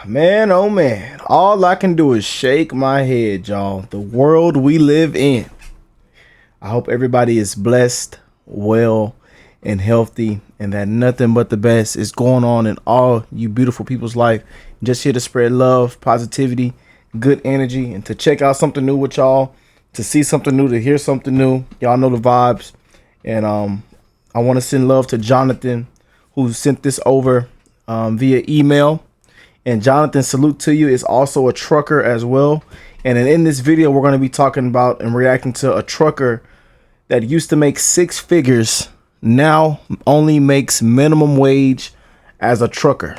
Man, oh man, all I can do is shake my head, y'all. The world we live in. I hope everybody is blessed, well, and healthy, and that nothing but the best is going on in all you beautiful people's life. Just here to spread love, positivity, good energy, and to check out something new with y'all, to see something new, to hear something new. Y'all know the vibes. And I want to send love to Jonathan, who sent this over via email. And Jonathan, salute to you, is also a trucker as well. And in this video, we're going to be talking about and reacting to a trucker that used to make 6 figures, now only makes minimum wage as a trucker.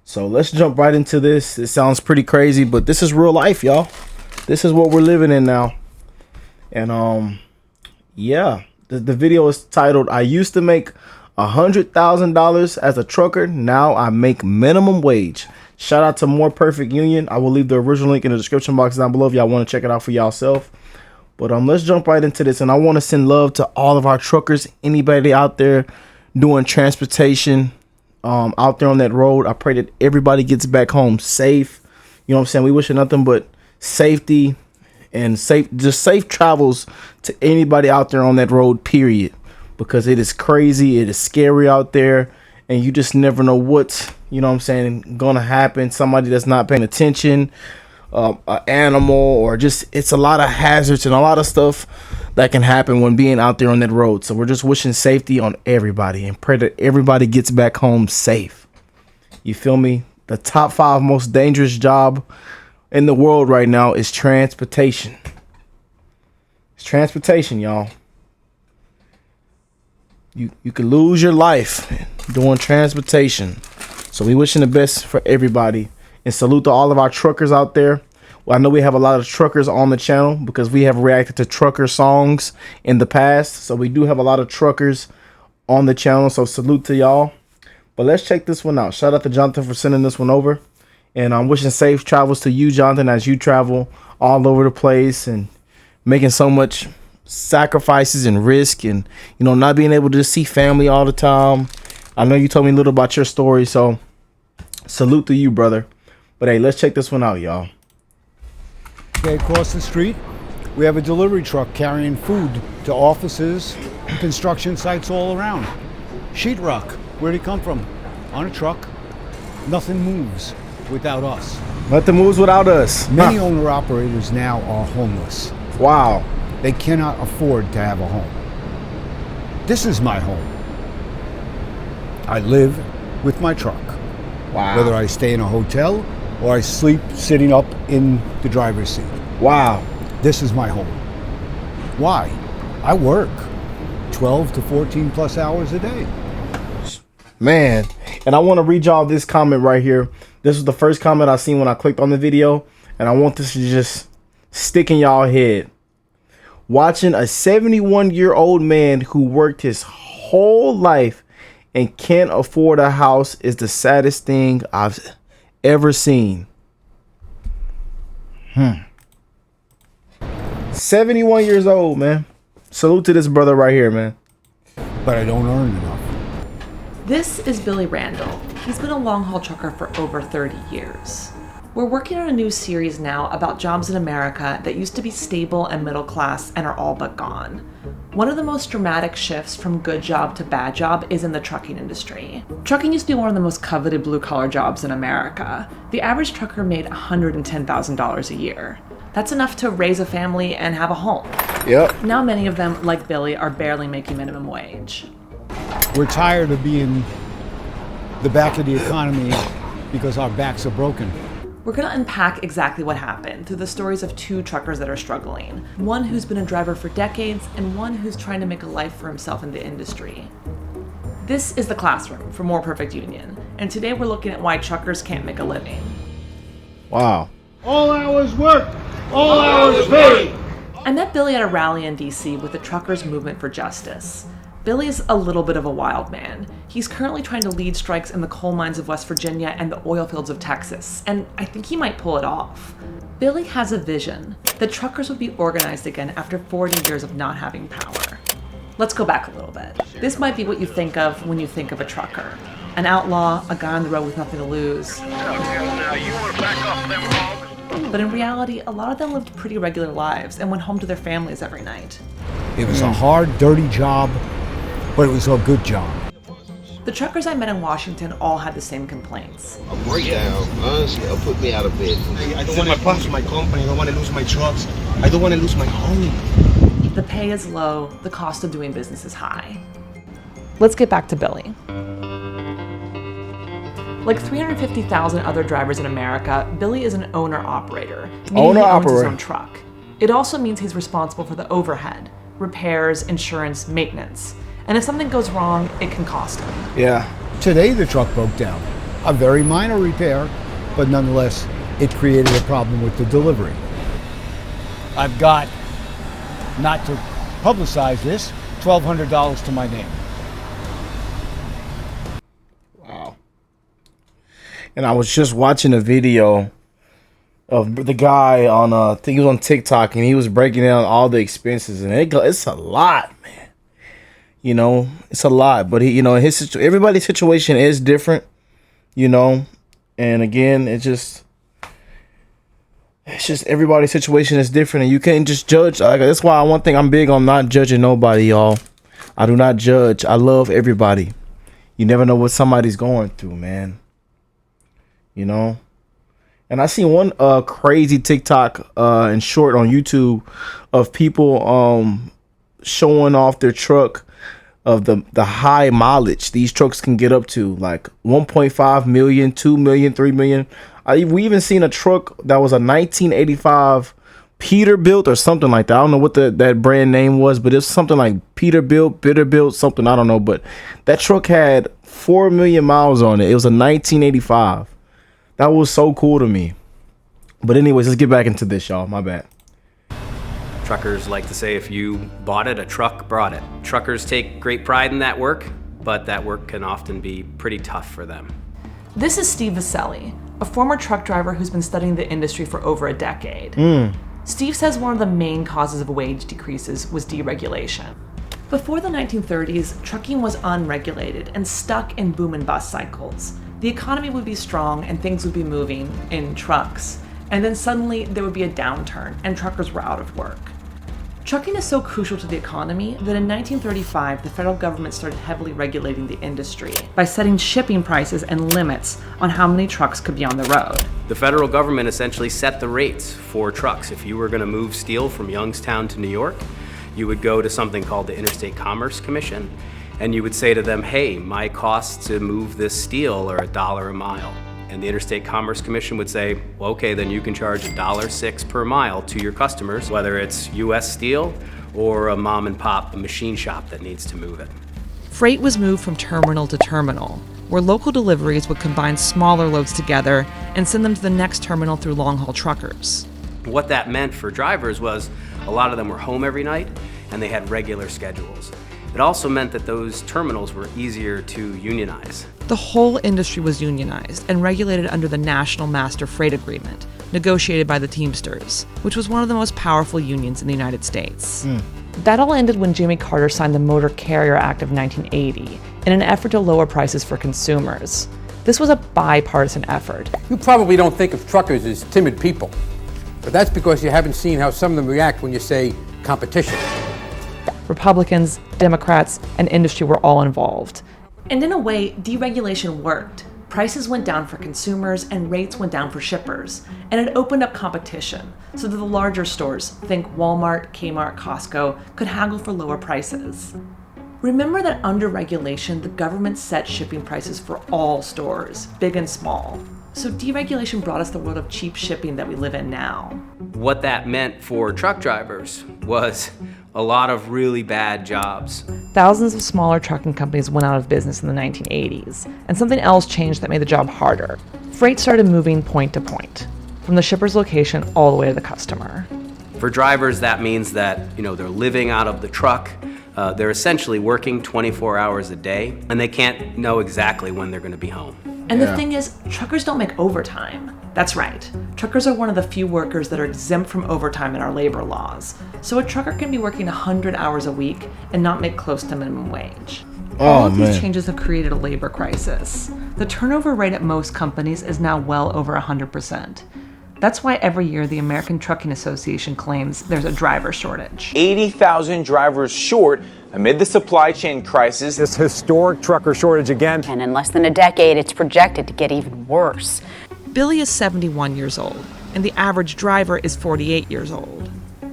So let's jump right into this. It sounds pretty crazy, but this is real life, y'all. This is what we're living in now. And yeah, the video is titled, "I used to make $100,000 as a trucker. Now I make minimum wage." Shout out to More Perfect Union. I will leave the original link in the description box down below if y'all want to check it out for yourself. But let's jump right into this. And I want to send love to all of our truckers, anybody out there doing transportation out there on that road. I pray that everybody gets back home safe. You know what I'm saying? We wish nothing but safety and safe travels to anybody out there on that road, period. Because it is crazy, it is scary out there, and you just never know what's, you know what I'm saying, gonna happen. Somebody that's not paying attention, an animal, or just, it's a lot of hazards and a lot of stuff that can happen when being out there on that road. So we're just wishing safety on everybody and pray that everybody gets back home safe. You feel me? The top 5 most dangerous job in the world right now is transportation. It's transportation, y'all. You could lose your life doing transportation. So we wishing the best for everybody. And salute to all of our truckers out there. Well, I know we have a lot of truckers on the channel because we have reacted to trucker songs in the past. So we do have a lot of truckers on the channel. So salute to y'all. But let's check this one out. Shout out to Jonathan for sending this one over. And I'm wishing safe travels to you, Jonathan, as you travel all over the place and making so much sacrifices and risk, and you know, not being able to see family all the time. I know you told me a little about your story, so salute to you, brother. But hey, let's check this one out, y'all. Okay, across the street we have a delivery truck carrying food to offices and construction sites all around. Sheetrock, where'd he come from? On a truck. Nothing moves without us. Nothing moves without us. Many owner operators now are homeless. Wow. They cannot afford to have a home. This is my home. I live with my truck. Wow. Whether I stay in a hotel or I sleep sitting up in the driver's seat. Wow. This is my home. Why? I work 12 to 14 plus hours a day. Man, and I want to read y'all this comment right here. This was the first comment I seen when I clicked on the video, and I want this to just stick in y'all head. Watching a 71-year-old man who worked his whole life and can't afford a house is the saddest thing I've ever seen. 71 years old, man. Salute to this brother right here, man. But I don't earn enough. This is Billy Randall. He's been a long-haul trucker for over 30 years. We're working on a new series now about jobs in America that used to be stable and middle class and are all but gone. One of the most dramatic shifts from good job to bad job is in the trucking industry. Trucking used to be one of the most coveted blue-collar jobs in America. The average trucker made $110,000 a year. That's enough to raise a family and have a home. Yep. Now many of them, like Billy, are barely making minimum wage. We're tired of being the back of the economy because our backs are broken. We're going to unpack exactly what happened through the stories of 2 truckers that are struggling. One who's been a driver for decades and one who's trying to make a life for himself in the industry. This is the classroom for More Perfect Union, and today we're looking at why truckers can't make a living. Wow. All hours worked, all hours paid. I met Billy at a rally in DC with the Truckers Movement for Justice. Billy's a little bit of a wild man. He's currently trying to lead strikes in the coal mines of West Virginia and the oil fields of Texas, and I think he might pull it off. Billy has a vision that truckers would be organized again after 40 years of not having power. Let's go back a little bit. This might be what you think of when you think of a trucker. an outlaw, a guy on the road with nothing to lose. But in reality, a lot of them lived pretty regular lives and went home to their families every night. It was a hard, dirty job, but it was a good job. The truckers I met in Washington all had the same complaints. A breakdown, honestly, it'll put me out of bed. I don't want to lose my company, I don't want to lose my trucks, I don't want to lose my home. The pay is low, the cost of doing business is high. Let's get back to Billy. Like 350,000 other drivers in America, Billy is an owner-operator, meaning he owns his own truck. It also means he's responsible for the overhead, repairs, insurance, maintenance. And if something goes wrong, it can cost him. Yeah. Today the truck broke down. A very minor repair, but nonetheless, it created a problem with the delivery. I've got, not to publicize this, $1,200 to my name. Wow. And I was just watching a video of the guy on, I think he was on TikTok, and he was breaking down all the expenses, and it's a lot, man. You know, it's a lot, but everybody's situation is different, you know, and again, it's just everybody's situation is different, and you can't just judge. That's why one thing I'm big on not judging nobody, y'all. I do not judge. I love everybody. You never know what somebody's going through, man. You know, and I seen one crazy TikTok and short on YouTube of people showing off their truck of the high mileage these trucks can get up to, like 1.5 million, 2 million, 3 million. We even seen a truck that was a 1985 Peterbilt or something like that. I don't know what that brand name was, but it's something like Peterbilt, something, I don't know. But that truck had 4 million miles on it. It was a 1985. That was so cool to me. But anyways, let's get back into this, y'all. My bad. Truckers like to say if you bought it, a truck brought it. Truckers take great pride in that work, but that work can often be pretty tough for them. This is Steve Velli, a former truck driver who's been studying the industry for over a decade. Steve says one of the main causes of wage decreases was deregulation. Before the 1930s, trucking was unregulated and stuck in boom and bust cycles. The economy would be strong and things would be moving in trucks. And then suddenly there would be a downturn and truckers were out of work. Trucking is so crucial to the economy that in 1935, the federal government started heavily regulating the industry by setting shipping prices and limits on how many trucks could be on the road. The federal government essentially set the rates for trucks. If you were going to move steel from Youngstown to New York, you would go to something called the Interstate Commerce Commission, and you would say to them, hey, my costs to move this steel are $1 a mile. And the Interstate Commerce Commission would say, well, okay, then you can charge $1.06 per mile to your customers, whether it's US Steel or a mom and pop machine shop that needs to move it. Freight was moved from terminal to terminal, where local deliveries would combine smaller loads together and send them to the next terminal through long-haul truckers. What that meant for drivers was a lot of them were home every night and they had regular schedules. It also meant that those terminals were easier to unionize. The whole industry was unionized and regulated under the National Master Freight Agreement, negotiated by the Teamsters, which was one of the most powerful unions in the United States. That all ended when Jimmy Carter signed the Motor Carrier Act of 1980 in an effort to lower prices for consumers. This was a bipartisan effort. You probably don't think of truckers as timid people, but that's because you haven't seen how some of them react when you say competition. Republicans, Democrats, and industry were all involved. And in a way, deregulation worked. Prices went down for consumers and rates went down for shippers. And it opened up competition so that the larger stores, think Walmart, Kmart, Costco, could haggle for lower prices. Remember that under regulation, the government set shipping prices for all stores, big and small. So deregulation brought us the world of cheap shipping that we live in now. What that meant for truck drivers was a lot of really bad jobs. Thousands of smaller trucking companies went out of business in the 1980s, and something else changed that made the job harder. Freight started moving point to point, from the shipper's location all the way to the customer. For drivers, that means that, they're living out of the truck. They're essentially working 24 hours a day, and they can't know exactly when they're going to be home. And the thing is, truckers don't make overtime. That's right. Truckers are one of the few workers that are exempt from overtime in our labor laws. So a trucker can be working 100 hours a week and not make close to minimum wage. All of these changes have created a labor crisis. The turnover rate at most companies is now well over 100%. That's why every year the American Trucking Association claims there's a driver shortage. 80,000 drivers short amid the supply chain crisis. This historic trucker shortage again. And in less than a decade, it's projected to get even worse. Billy is 71 years old, and the average driver is 48 years old.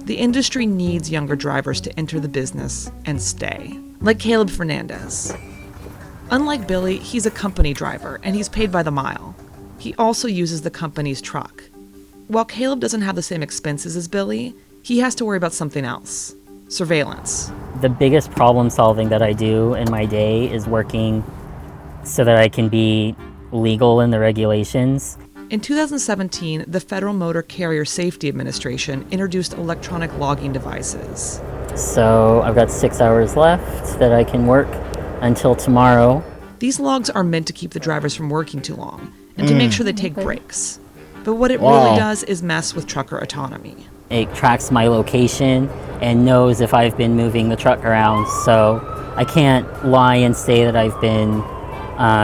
The industry needs younger drivers to enter the business and stay, like Caleb Fernandez. Unlike Billy, he's a company driver, and he's paid by the mile. He also uses the company's truck. While Caleb doesn't have the same expenses as Billy, he has to worry about something else: surveillance. The biggest problem solving that I do in my day is working so that I can be legal in the regulations. In 2017, the Federal Motor Carrier Safety Administration introduced electronic logging devices. So I've got 6 hours left that I can work until tomorrow. These logs are meant to keep the drivers from working too long and to make sure they take breaks. But what it really does is mess with trucker autonomy. It tracks my location and knows if I've been moving the truck around, so I can't lie and say that I've been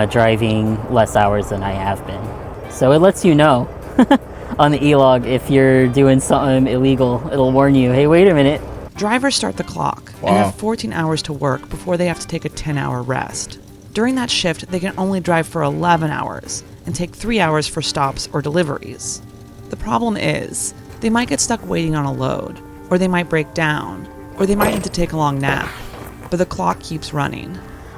driving less hours than I have been. So it lets you know on the e-log if you're doing something illegal. It'll warn you, hey, wait a minute. Drivers start the clock and have 14 hours to work before they have to take a 10-hour rest. During that shift, they can only drive for 11 hours and take 3 hours for stops or deliveries. The problem is, they might get stuck waiting on a load, or they might break down, or they might need to take a long nap, but the clock keeps running.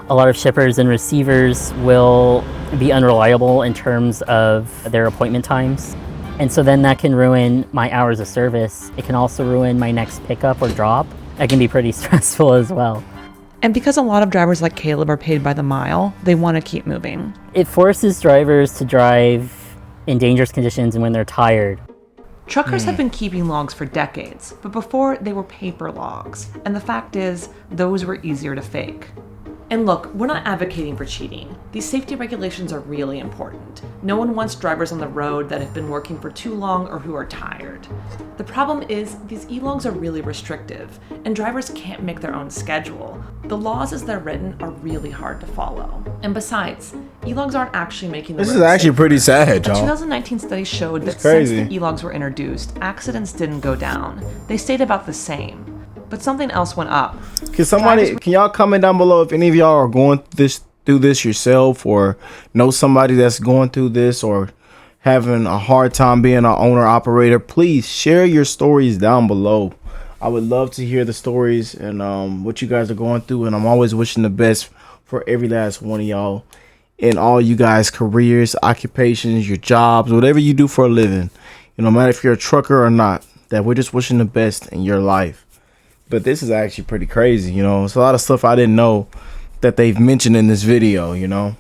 A lot of shippers and receivers will be unreliable in terms of their appointment times. And so then that can ruin my hours of service. It can also ruin my next pickup or drop. It can be pretty stressful as well. And because a lot of drivers like Caleb are paid by the mile, they want to keep moving. It forces drivers to drive in dangerous conditions and when they're tired. Truckers have been keeping logs for decades, but before they were paper logs. And the fact is, those were easier to fake. And look, we're not advocating for cheating. These safety regulations are really important. No one wants drivers on the road that have been working for too long or who are tired. The problem is, these e-logs are really restrictive, and drivers can't make their own schedule. The laws as they're written are really hard to follow. And besides, e-logs aren't actually making the road This is actually safer. pretty sad, A y'all. 2019 study showed that crazy. since the e-logs were introduced, accidents didn't go down. They stayed about the same. But something else went up. Can y'all comment down below if any of y'all are going through this yourself, or know somebody that's going through this, or having a hard time being an owner operator? Please share your stories down below. I would love to hear the stories and what you guys are going through, and I'm always wishing the best for every last one of y'all in all you guys' careers, occupations, your jobs, whatever you do for a living. You know, no matter if you're a trucker or not, that we're just wishing the best in your life. But this is actually pretty crazy, you know. It's a lot of stuff I didn't know that they've mentioned in this video, you know.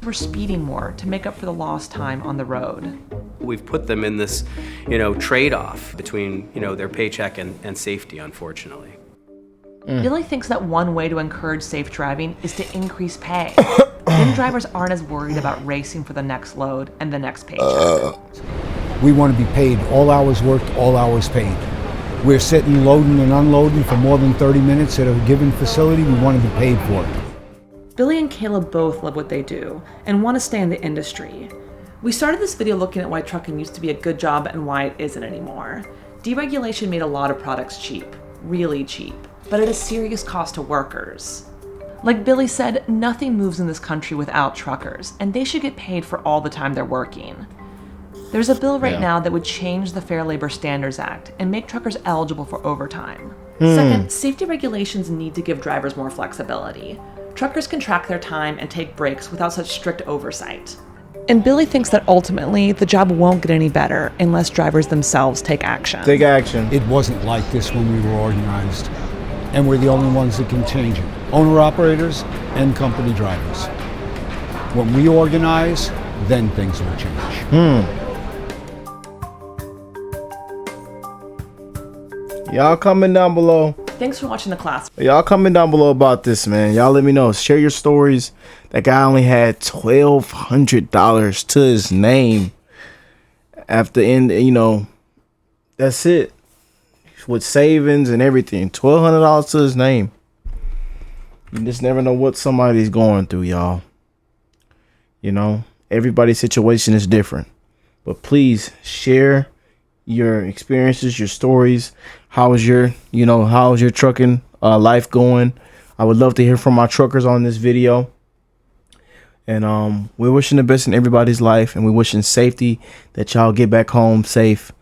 We're speeding more to make up for the lost time on the road. We've put them in this, trade-off between, their paycheck and safety, unfortunately. Billy thinks that one way to encourage safe driving is to increase pay. Then drivers aren't as worried about racing for the next load and the next paycheck. We want to be paid all hours worked, all hours paid. We're sitting loading and unloading for more than 30 minutes at a given facility. We want to be paid for it. Billy and Caleb both love what they do and want to stay in the industry. We started this video looking at why trucking used to be a good job and why it isn't anymore. Deregulation made a lot of products cheap, really cheap, but at a serious cost to workers. Like Billy said, nothing moves in this country without truckers, and they should get paid for all the time they're working. There's a bill right now that would change the Fair Labor Standards Act and make truckers eligible for overtime. Second, safety regulations need to give drivers more flexibility. Truckers can track their time and take breaks without such strict oversight. And Billy thinks that ultimately the job won't get any better unless drivers themselves take action. Take action. It wasn't like this when we were organized, and we're the only ones that can change it. Owner-operators and company drivers. When we organize, then things will change. Y'all comment down below. Thanks for watching the class. Y'all comment down below about this, man. Y'all let me know. Share your stories. That guy only had $1,200 to his name. After that's it. With savings and everything. $1,200 to his name. You just never know what somebody's going through, y'all. You know, everybody's situation is different. But please share your experiences, your stories. How is your trucking life going? I would love to hear from my truckers on this video. And we're wishing the best in everybody's life, and we're wishing safety, that y'all get back home safe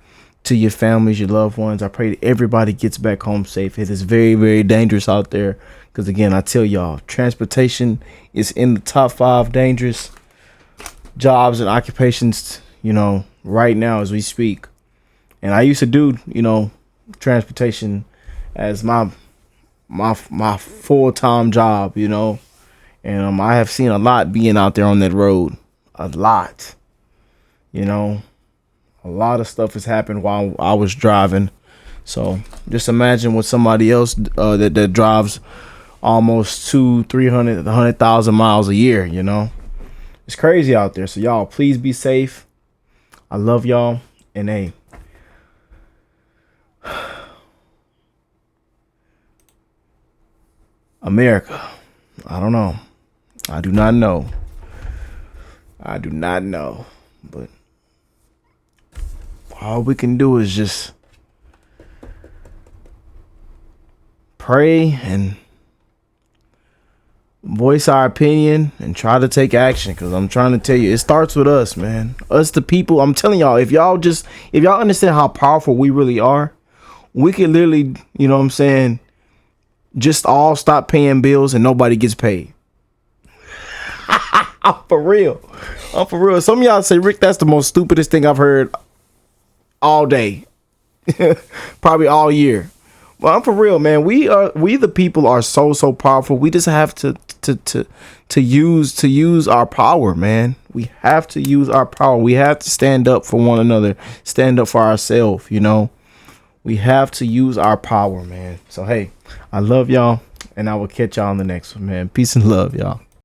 to your families, your loved ones. I pray that everybody gets back home safe. It is very, very dangerous out there. Because again, I tell y'all, transportation is in the top 5 dangerous jobs and occupations, right now as we speak. And I used to do, transportation as my full-time job, and I have seen a lot being out there on that road. A lot. A lot of stuff has happened while I was driving. So just imagine what somebody else that drives almost 100,000 miles a year, It's crazy out there. So y'all, please be safe. I love y'all. And hey, America, I don't know. I do not know. But all we can do is just pray and voice our opinion and try to take action, because I'm trying to tell you, it starts with us, man. Us, the people. I'm telling y'all, if y'all understand how powerful we really are, we could literally, just all stop paying bills and nobody gets paid. I'm for real. Some of y'all say, Rick, that's the most stupidest thing I've heard all day. Probably all year. Well, I'm for real, man. We the people are so powerful. We just have to use our power, man. We have to use our power. We have to stand up for one another, stand up for ourselves, We have to use our power, man. So hey, I love y'all, and I will catch y'all on the next one, man. Peace and love, y'all.